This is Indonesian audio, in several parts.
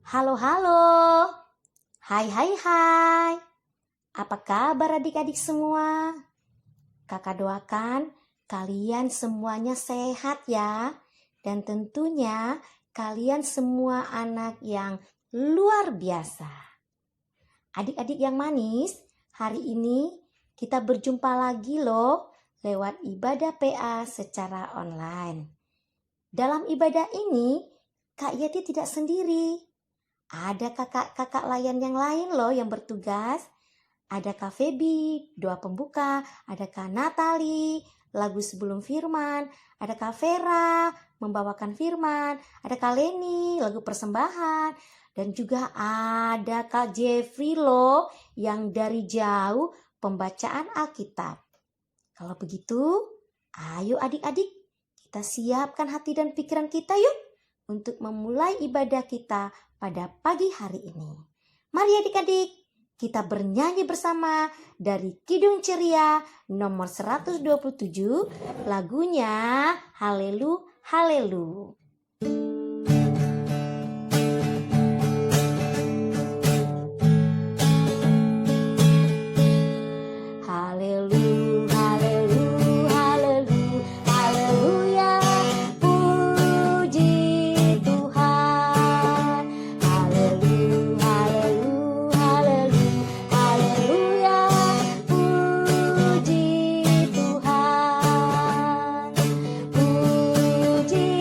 Halo, halo. Hai, hai, hai. Apa kabar adik-adik semua? Kakak doakan kalian semuanya sehat ya. Dan tentunya kalian semua anak yang luar biasa. Adik-adik yang manis, hari ini kita berjumpa lagi loh lewat ibadah PA secara online. Dalam ibadah ini, Kak Yeti tidak sendiri. Ada kakak-kakak layan yang lain loh yang bertugas. Ada Kak Febi, doa pembuka. Ada Kak Natali, lagu sebelum firman. Ada Kak Vera, membawakan firman. Ada Kak Leni, lagu persembahan. Dan juga ada Kak Jeffrey loh, yang dari jauh pembacaan Alkitab. Kalau begitu, ayo adik-adik, kita siapkan hati dan pikiran kita yuk untuk memulai ibadah kita pada pagi hari ini. Mari adik-adik, kita bernyanyi bersama dari Kidung Ceria nomor 127, lagunya Halelu Halelu. Halelu, halelu, halelu, haleluya, puji Tuhan. Halelu, halelu, halelu, haleluya, puji Tuhan. Puji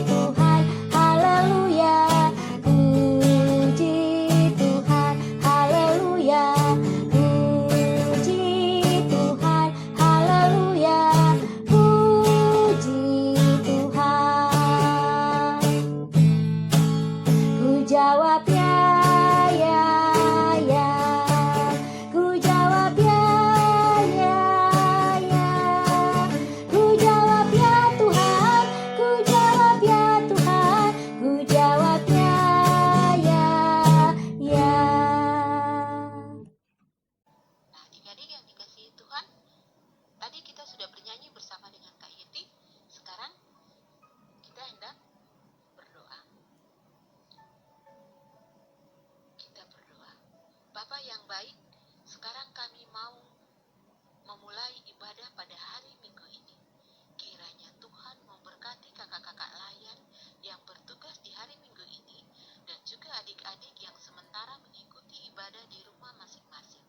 Tuhan, haleluya, puji Tuhan, haleluya. Jawab ya, ya, ya. Ku jawab ya, ya, ya. Ku jawab ya Tuhan, ku jawab ya Tuhan, ku jawab ya, ya, ya. Nah, adik-adik yang dikasihi Tuhan, tadi kita sudah bernyanyi bersama dengan Kak Yeti. Sekarang kita hendak berdoa. Kita berdoa. Bapa yang baik, sekarang kami mau memulai ibadah pada hari Minggu ini. Kiranya Tuhan memberkati kakak-kakak layan yang bertugas di hari Minggu ini dan juga adik-adik yang sementara mengikuti ibadah di rumah masing-masing.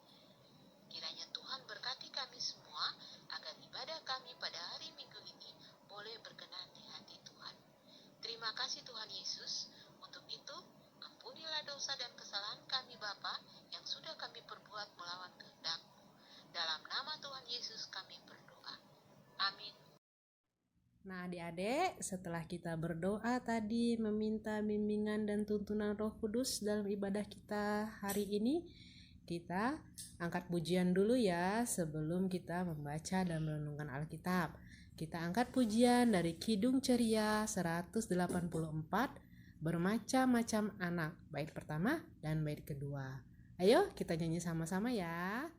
Kiranya Tuhan berkati kami semua agar ibadah kami pada hari Minggu ini boleh berkenan di hati Tuhan. Terima kasih Tuhan Yesus. Untuk itu, ampunilah dosa dan kesalahan kami Bapa yang sudah kami perbuat melawan kehendak-Mu. Dalam nama Tuhan Yesus kami berdoa. Amin. Nah adik-adik, setelah kita berdoa tadi meminta bimbingan dan tuntunan Roh Kudus dalam ibadah kita hari ini, kita angkat pujian dulu ya sebelum kita membaca dan merenungkan Alkitab. Kita angkat pujian dari Kidung Ceria 184, bermacam-macam anak, bait pertama dan bait kedua. Ayo kita nyanyi sama-sama ya.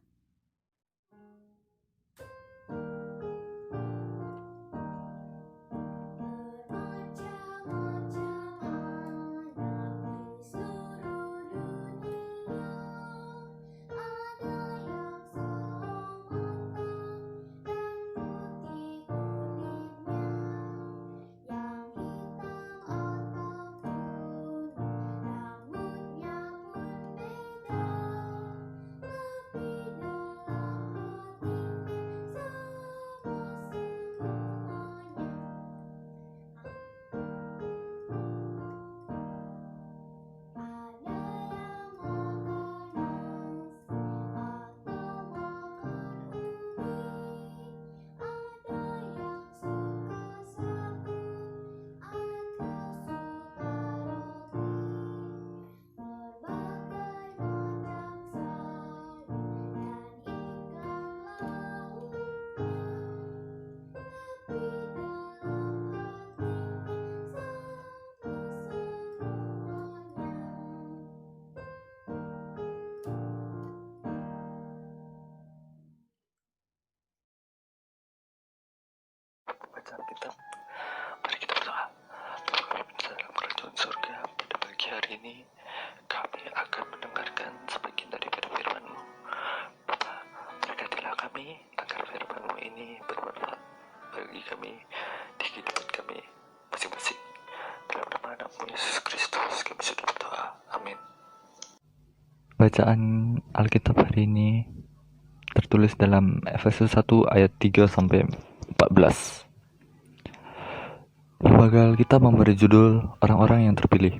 Rambutnya pun beda, lebih kehidupan kami masing-masing. Dalam nama anakmu Yesus Kristus kami sudah berdoa. Amin. Bacaan Alkitab hari ini tertulis dalam Efesus 1 ayat 3 sampai 14. Lembaga Alkitab memberi judul Orang-orang yang terpilih.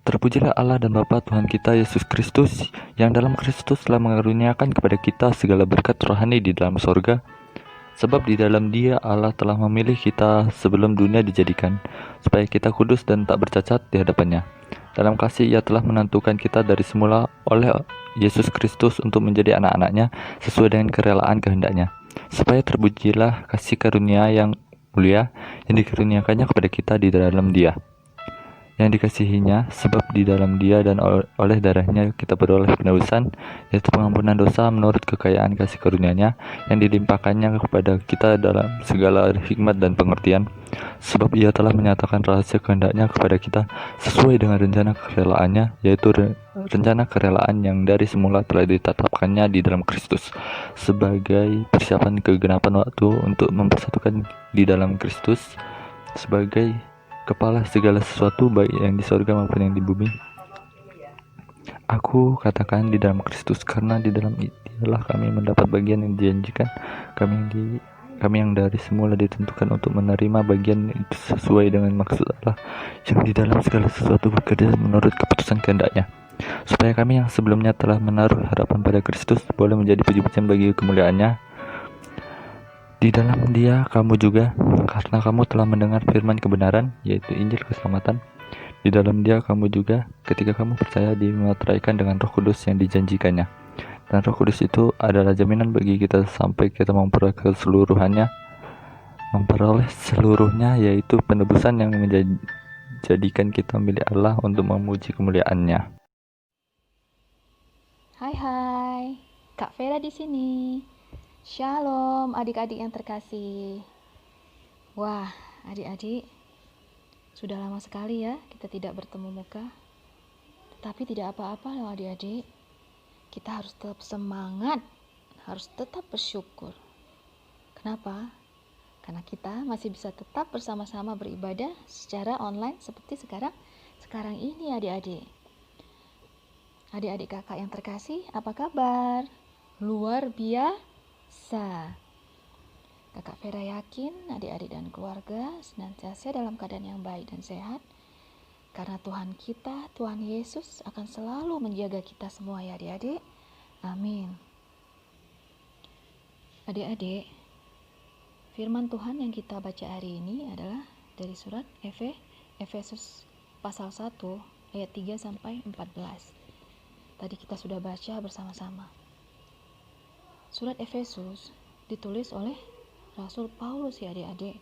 Terpujilah Allah dan Bapa Tuhan kita Yesus Kristus, yang dalam Kristus telah mengaruniakan kepada kita segala berkat rohani di dalam sorga. Sebab di dalam Dia Allah telah memilih kita sebelum dunia dijadikan, supaya kita kudus dan tak bercacat di hadapannya. Dalam kasih Ia telah menentukan kita dari semula oleh Yesus Kristus untuk menjadi anak-anaknya sesuai dengan kerelaan kehendak-Nya, supaya terpujilah kasih karunia yang mulia yang dikaruniakannya kepada kita di dalam Dia, yang dikasihinya, sebab di dalam Dia dan oleh darahnya kita beroleh penebusan, yaitu pengampunan dosa menurut kekayaan kasih karunia-Nya yang dilimpahkannya kepada kita dalam segala hikmat dan pengertian. Sebab Ia telah menyatakan rahasia kehendak-Nya kepada kita sesuai dengan rencana kerelaan-Nya, yaitu rencana kerelaan yang dari semula telah ditetapkannya di dalam Kristus sebagai persiapan kegenapan waktu untuk mempersatukan di dalam Kristus sebagai kepala segala sesuatu, baik yang di sorga maupun yang di bumi. Aku katakan di dalam Kristus, karena di dalam Dialah kami mendapat bagian yang dijanjikan, kami yang dari semula ditentukan untuk menerima bagian itu sesuai dengan maksud Allah yang di dalam segala sesuatu bekerja menurut keputusan kehendak-Nya, supaya kami yang sebelumnya telah menaruh harapan pada Kristus boleh menjadi puji-pujian bagi kemuliaan-Nya. Di dalam Dia kamu juga, karena kamu telah mendengar firman kebenaran, yaitu Injil keselamatan. Di dalam Dia kamu juga, ketika kamu percaya, dimeteraikan dengan Roh Kudus yang dijanjikannya. Dan Roh Kudus itu adalah jaminan bagi kita sampai kita memperoleh seluruhnya, yaitu penebusan yang menjadikan kita milik Allah untuk memuji kemuliaan-Nya. Hai, Kak Vera di sini. Shalom adik-adik yang terkasih. Wah, adik-adik, sudah lama sekali ya kita tidak bertemu muka. Tapi tidak apa-apa loh adik-adik. Kita harus tetap semangat, harus tetap bersyukur. Kenapa? Karena kita masih bisa tetap bersama-sama beribadah secara online seperti sekarang ini adik-adik. Adik-adik kakak yang terkasih, apa kabar? Luar biasa. Kakak Vera yakin adik-adik dan keluarga senantiasa dalam keadaan yang baik dan sehat, karena Tuhan kita, Tuhan Yesus akan selalu menjaga kita semua ya adik-adik. Amin. Adik-adik, firman Tuhan yang kita baca hari ini adalah dari surat Efesus pasal 1 ayat 3 sampai 14. Tadi kita sudah baca bersama-sama. Surat Efesus ditulis oleh Rasul Paulus ya adik-adik.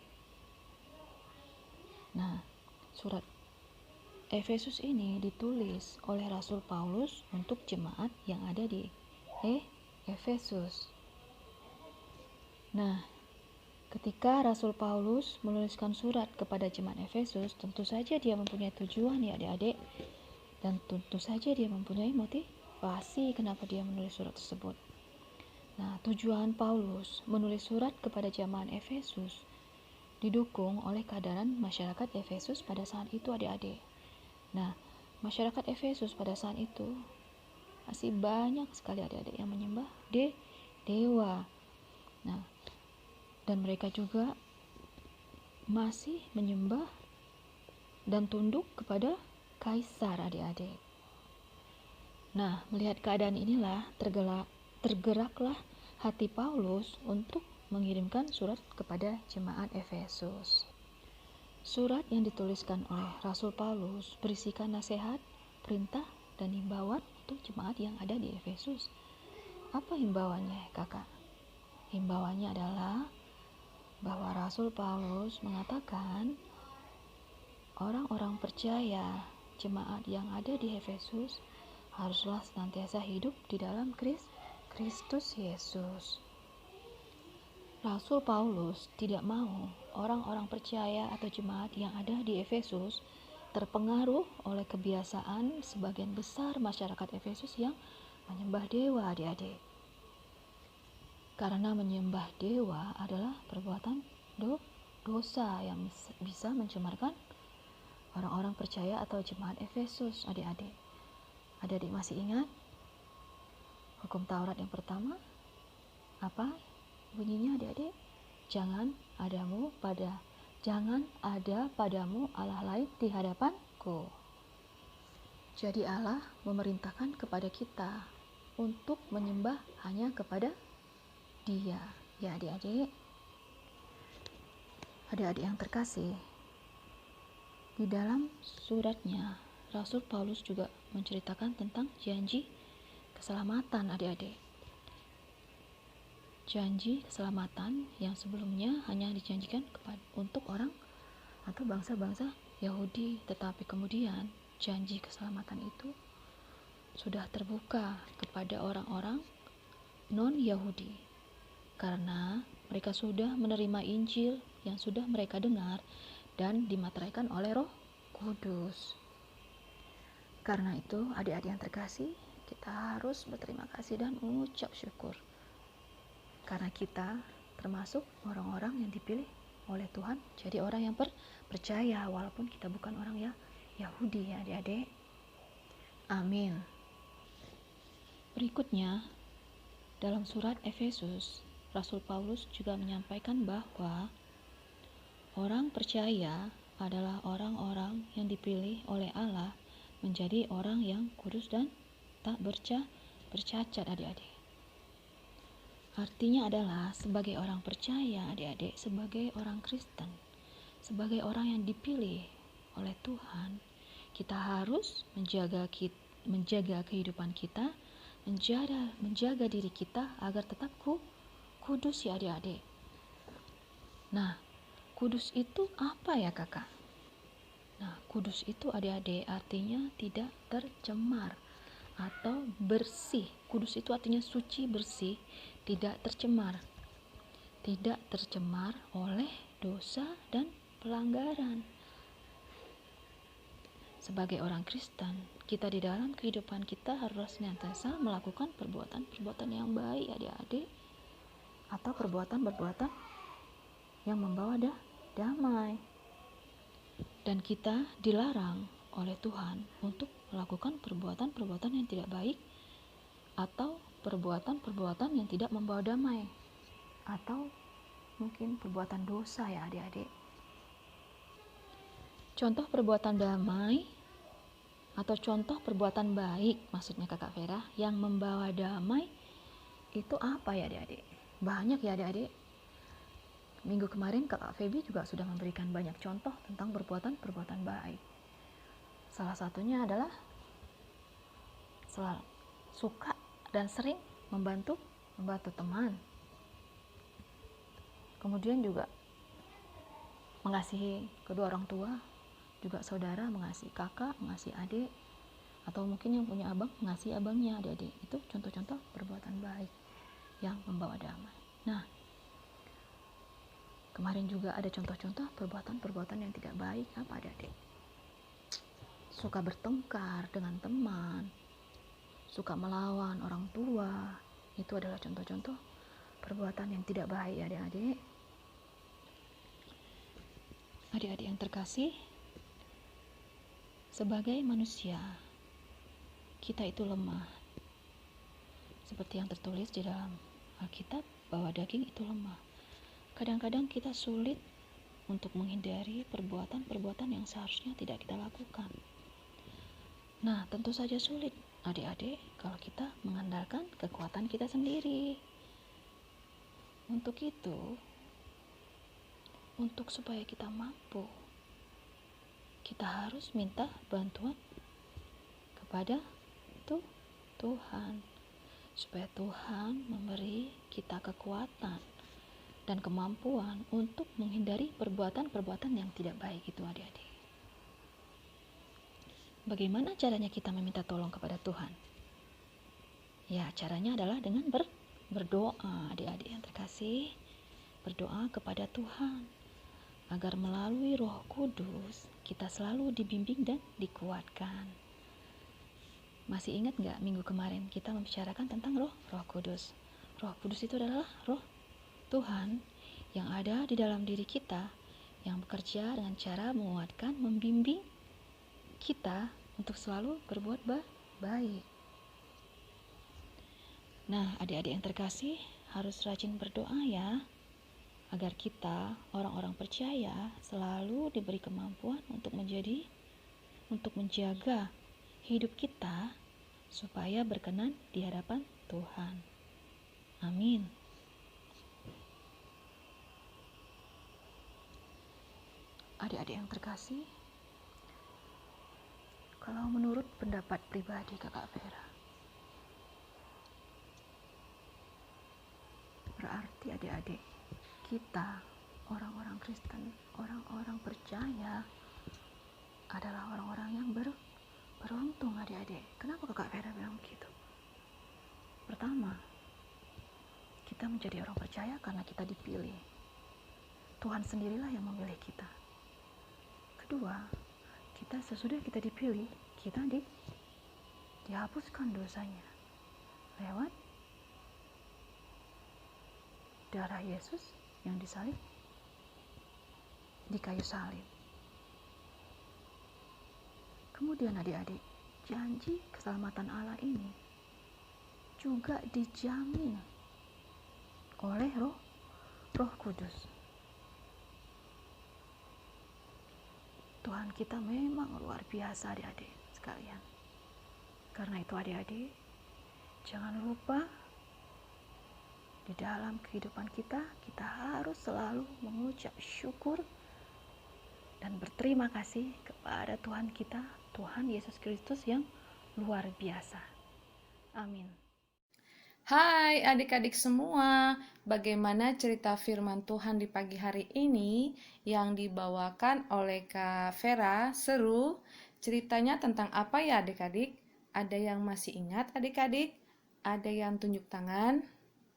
Nah, surat Efesus ini ditulis oleh Rasul Paulus untuk jemaat yang ada di Efesus. Nah, ketika Rasul Paulus menuliskan surat kepada jemaat Efesus, tentu saja dia mempunyai tujuan ya adik-adik. Dan tentu saja dia mempunyai motivasi kenapa dia menulis surat tersebut. Nah, tujuan Paulus menulis surat kepada jemaat Efesus didukung oleh keadaan masyarakat Efesus pada saat itu adik-adik. Nah, masyarakat Efesus pada saat itu masih banyak sekali adik-adik yang menyembah dewa. Nah, dan mereka juga masih menyembah dan tunduk kepada kaisar adik-adik. Nah, melihat keadaan inilah tergeraklah hati Paulus untuk mengirimkan surat kepada jemaat Efesus. Surat yang dituliskan oleh Rasul Paulus berisikan nasihat, perintah, dan himbauan untuk jemaat yang ada di Efesus. Apa himbauannya, kakak? Himbauannya adalah bahwa Rasul Paulus mengatakan orang-orang percaya jemaat yang ada di Efesus haruslah senantiasa hidup di dalam Kristus Yesus. Rasul Paulus tidak mau orang-orang percaya atau jemaat yang ada di Efesus terpengaruh oleh kebiasaan sebagian besar masyarakat Efesus yang menyembah dewa adik-adik. Karena menyembah dewa adalah perbuatan dosa yang bisa mencemarkan orang-orang percaya atau jemaat Efesus. Adik-adik masih ingat hukum Taurat yang pertama? Apa bunyinya adik-adik? Jangan ada padamu Allah lain di hadapanku. Jadi Allah memerintahkan kepada kita untuk menyembah hanya kepada Dia. Ya adik-adik. Adik-adik yang terkasih, di dalam suratnya Rasul Paulus juga menceritakan tentang janji keselamatan adik-adik. Janji keselamatan yang sebelumnya hanya dijanjikan untuk orang atau bangsa-bangsa Yahudi, tetapi kemudian janji keselamatan itu sudah terbuka kepada orang-orang non-Yahudi karena mereka sudah menerima Injil yang sudah mereka dengar dan dimateraikan oleh Roh Kudus. Karena itu, adik-adik yang terkasih, kita harus berterima kasih dan mengucap syukur karena kita termasuk orang-orang yang dipilih oleh Tuhan jadi orang yang percaya walaupun kita bukan orang Yahudi ya adik-adik. Amin. Berikutnya, dalam surat Efesus, Rasul Paulus juga menyampaikan bahwa orang percaya adalah orang-orang yang dipilih oleh Allah menjadi orang yang kudus dan tak bercacat adik-adik. Artinya adalah sebagai orang percaya adik-adik, sebagai orang Kristen, sebagai orang yang dipilih oleh Tuhan, kita harus menjaga kehidupan kita, menjaga diri kita agar tetap kudus ya adik-adik. Nah, kudus itu apa ya kakak? Nah, kudus itu adik-adik artinya tidak tercemar atau bersih. Kudus itu artinya suci, bersih, tidak tercemar oleh dosa dan pelanggaran. Sebagai orang Kristen, kita di dalam kehidupan kita harus senantiasa melakukan perbuatan-perbuatan yang baik adik-adik, atau perbuatan-perbuatan yang membawa damai. Dan kita dilarang oleh Tuhan untuk melakukan perbuatan-perbuatan yang tidak baik atau perbuatan-perbuatan yang tidak membawa damai atau mungkin perbuatan dosa ya adik-adik. Contoh perbuatan damai atau contoh perbuatan baik maksudnya kakak Vera yang membawa damai itu apa ya adik-adik? Banyak ya adik-adik. Minggu kemarin kakak Feby juga sudah memberikan banyak contoh tentang perbuatan-perbuatan baik. Salah satunya adalah suka dan sering membantu teman. Kemudian juga mengasihi kedua orang tua, juga saudara mengasihi kakak, mengasihi adik, atau mungkin yang punya abang mengasihi abangnya adik-adik. Itu contoh-contoh perbuatan baik yang membawa damai. Nah, kemarin juga ada contoh-contoh perbuatan-perbuatan yang tidak baik. Apa adik-adik? Suka bertengkar dengan teman, suka melawan orang tua, itu adalah contoh-contoh perbuatan yang tidak baik ya adik-adik. Adik-adik yang terkasih, sebagai manusia, kita itu lemah. Seperti yang tertulis di dalam Alkitab bahwa daging itu lemah. Kadang-kadang kita sulit untuk menghindari perbuatan-perbuatan yang seharusnya tidak kita lakukan. Nah, tentu saja sulit adik-adik kalau kita mengandalkan kekuatan kita sendiri. Untuk itu, untuk supaya kita mampu, kita harus minta bantuan kepada Tuhan, supaya Tuhan memberi kita kekuatan dan kemampuan untuk menghindari perbuatan-perbuatan yang tidak baik itu adik-adik. Bagaimana caranya kita meminta tolong kepada Tuhan? Ya, caranya adalah dengan berdoa adik-adik yang terkasih. Berdoa kepada Tuhan agar melalui Roh Kudus kita selalu dibimbing dan dikuatkan. Masih ingat gak minggu kemarin kita membicarakan tentang Roh Kudus? Roh Kudus itu adalah Roh Tuhan yang ada di dalam diri kita yang bekerja dengan cara menguatkan, membimbing kita untuk selalu berbuat baik. Nah, adik-adik yang terkasih, harus rajin berdoa ya, agar kita, orang-orang percaya, selalu diberi kemampuan untuk menjaga hidup kita supaya berkenan di hadapan Tuhan. Amin. Adik-adik yang terkasih, kalau menurut pendapat pribadi Kakak Vera, berarti adik-adik kita, orang-orang Kristen, orang-orang percaya, adalah orang-orang yang beruntung adik-adik. Kenapa Kakak Vera bilang begitu? Pertama, kita menjadi orang percaya karena kita dipilih. Tuhan sendirilah yang memilih kita. Kedua, kita sesudah kita dipilih, kita dihapuskan dosanya lewat darah Yesus yang disalib di kayu salib. Kemudian adik-adik, janji keselamatan Allah ini juga dijamin oleh Roh Kudus. Tuhan kita memang luar biasa adik-adik sekalian. Karena itu adik-adik, jangan lupa di dalam kehidupan kita harus selalu mengucap syukur dan berterima kasih kepada Tuhan kita, Tuhan Yesus Kristus yang luar biasa. Amin. Hai adik-adik semua, bagaimana cerita firman Tuhan di pagi hari ini yang dibawakan oleh Kak Vera? Seru? Ceritanya tentang apa ya adik-adik? Ada yang masih ingat adik-adik? Ada yang tunjuk tangan?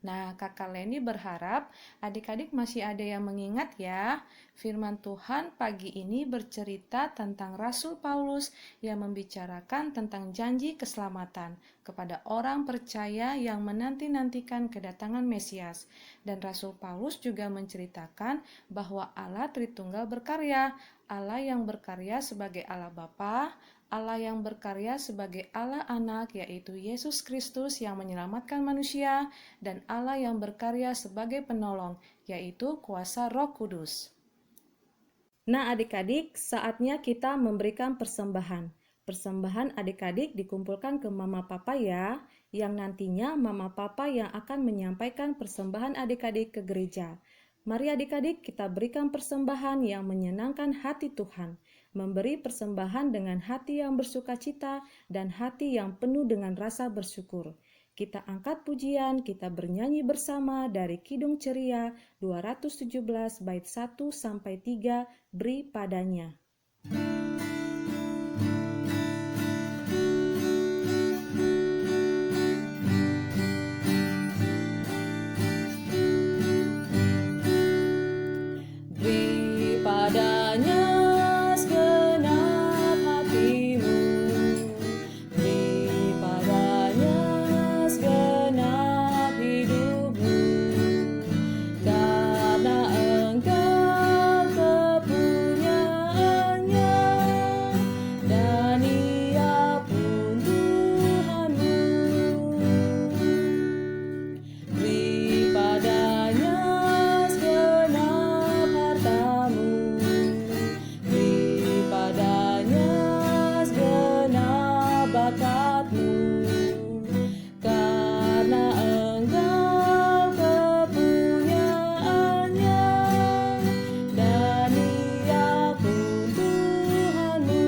Nah, Kakak Leni berharap adik-adik masih ada yang mengingat ya. Firman Tuhan pagi ini bercerita tentang Rasul Paulus yang membicarakan tentang janji keselamatan kepada orang percaya yang menanti-nantikan kedatangan Mesias. Dan Rasul Paulus juga menceritakan bahwa Allah Tritunggal berkarya, Allah yang berkarya sebagai Allah Bapa, Allah yang berkarya sebagai Allah Anak, yaitu Yesus Kristus yang menyelamatkan manusia, dan Allah yang berkarya sebagai penolong, yaitu kuasa Roh Kudus. Nah adik-adik, saatnya kita memberikan persembahan. Persembahan adik-adik dikumpulkan ke Mama Papa ya, yang nantinya Mama Papa yang akan menyampaikan persembahan adik-adik ke gereja. Mari adik-adik kita berikan persembahan yang menyenangkan hati Tuhan. Memberi persembahan dengan hati yang bersukacita dan hati yang penuh dengan rasa bersyukur. Kita angkat pujian, kita bernyanyi bersama dari Kidung Ceria 217 bait 1-3, Beri Padanya. Beri padanya segenap hatimu, beri padanya segenap hidupmu, karena engkau kepunyaannya, dan Ia pun Tuhanmu. Beri padanya segenap hartamu, beri padanya segenap bakatmu, karena engkau kepunyaannya, dan Ia pun Tuhanmu.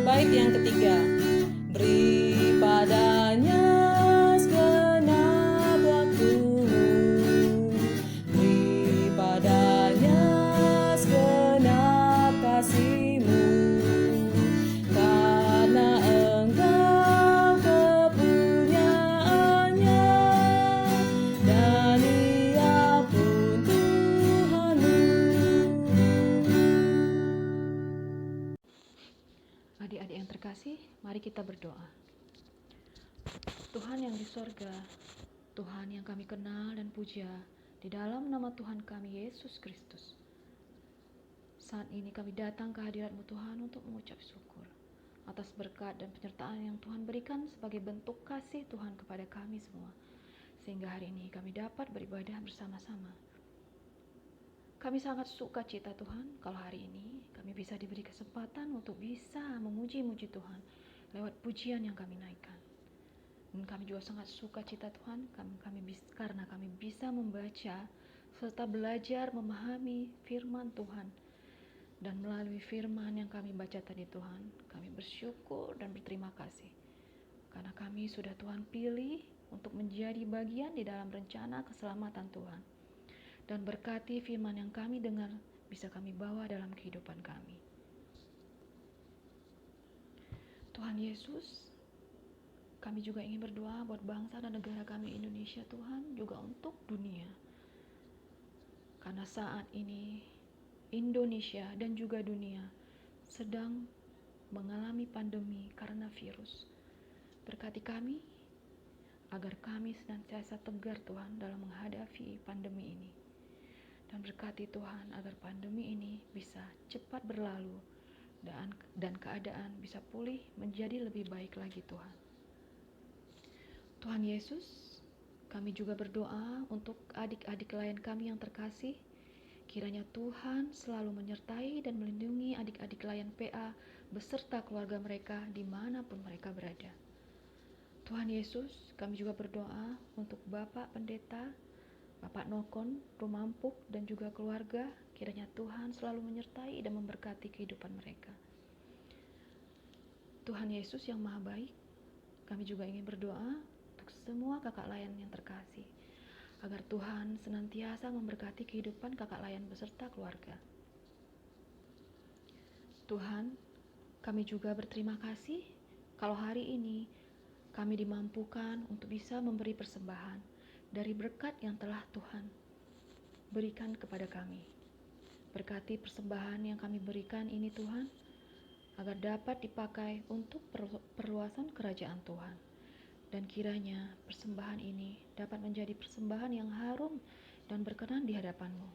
Bait yang ketiga, beri padanya segenap waktumu, beri padanya segenap kasihmu, kasih, mari kita berdoa. Tuhan yang di sorga, Tuhan yang kami kenal dan puja, di dalam nama Tuhan kami Yesus Kristus. Saat ini kami datang ke hadirat-Mu Tuhan untuk mengucap syukur atas berkat dan penyertaan yang Tuhan berikan sebagai bentuk kasih Tuhan kepada kami semua, sehingga hari ini kami dapat beribadah bersama-sama. Kami sangat suka cita Tuhan kalau hari ini kami bisa diberi kesempatan untuk bisa memuji-muji Tuhan lewat pujian yang kami naikkan. Dan kami juga sangat suka cita Tuhan karena kami bisa membaca serta belajar memahami firman Tuhan. Dan melalui firman yang kami baca tadi Tuhan, kami bersyukur dan berterima kasih. Karena kami sudah Tuhan pilih untuk menjadi bagian di dalam rencana keselamatan Tuhan. Dan berkati firman yang kami dengar bisa kami bawa dalam kehidupan kami. Tuhan Yesus, kami juga ingin berdoa buat bangsa dan negara kami Indonesia Tuhan, juga untuk dunia. Karena saat ini Indonesia dan juga dunia sedang mengalami pandemi karena virus. Berkati kami agar kami senantiasa tegar Tuhan dalam menghadapi pandemi ini. Dan berkati Tuhan agar pandemi ini bisa cepat berlalu dan keadaan bisa pulih menjadi lebih baik lagi Tuhan. Tuhan Yesus, kami juga berdoa untuk adik-adik klien kami yang terkasih. Kiranya Tuhan selalu menyertai dan melindungi adik-adik klien PA beserta keluarga mereka dimanapun mereka berada. Tuhan Yesus, kami juga berdoa untuk Bapak Pendeta, Bapak Nokon, Rumampuk, dan juga keluarga. Kiranya Tuhan selalu menyertai dan memberkati kehidupan mereka. Tuhan Yesus yang Maha Baik, kami juga ingin berdoa untuk semua kakak layan yang terkasih, agar Tuhan senantiasa memberkati kehidupan kakak layan beserta keluarga. Tuhan, kami juga berterima kasih kalau hari ini kami dimampukan untuk bisa memberi persembahan dari berkat yang telah Tuhan berikan kepada kami. Berkati persembahan yang kami berikan ini Tuhan, agar dapat dipakai untuk perluasan kerajaan Tuhan. Dan kiranya persembahan ini dapat menjadi persembahan yang harum dan berkenan di hadapan-Mu.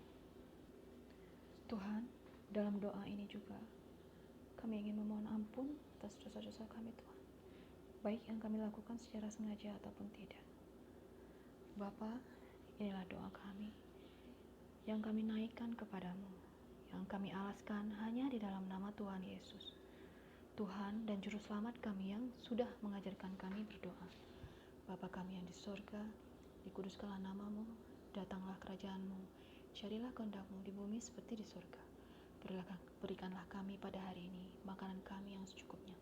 Tuhan, dalam doa ini juga kami ingin memohon ampun atas dosa-dosa kami Tuhan, baik yang kami lakukan secara sengaja ataupun tidak. Bapa, inilah doa kami yang kami naikkan kepadamu, yang kami alaskan hanya di dalam nama Tuhan Yesus, Tuhan dan Juru Selamat kami yang sudah mengajarkan kami berdoa. Bapa kami yang di sorga, dikuduskanlah namamu, datanglah kerajaan-Mu, jadilah kehendak-Mu di bumi seperti di sorga. Berikanlah kami pada hari ini makanan kami yang secukupnya,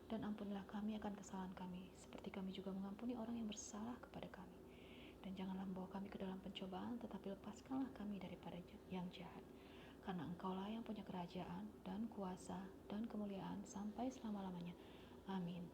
dan ampunilah kami akan kesalahan kami, seperti kami juga mengampuni orang yang bersalah kepada kami. Dan janganlah membawa kami ke dalam pencobaan, tetapi lepaskanlah kami daripada yang jahat. Karena Engkaulah yang punya kerajaan dan kuasa dan kemuliaan sampai selama-lamanya. Amin.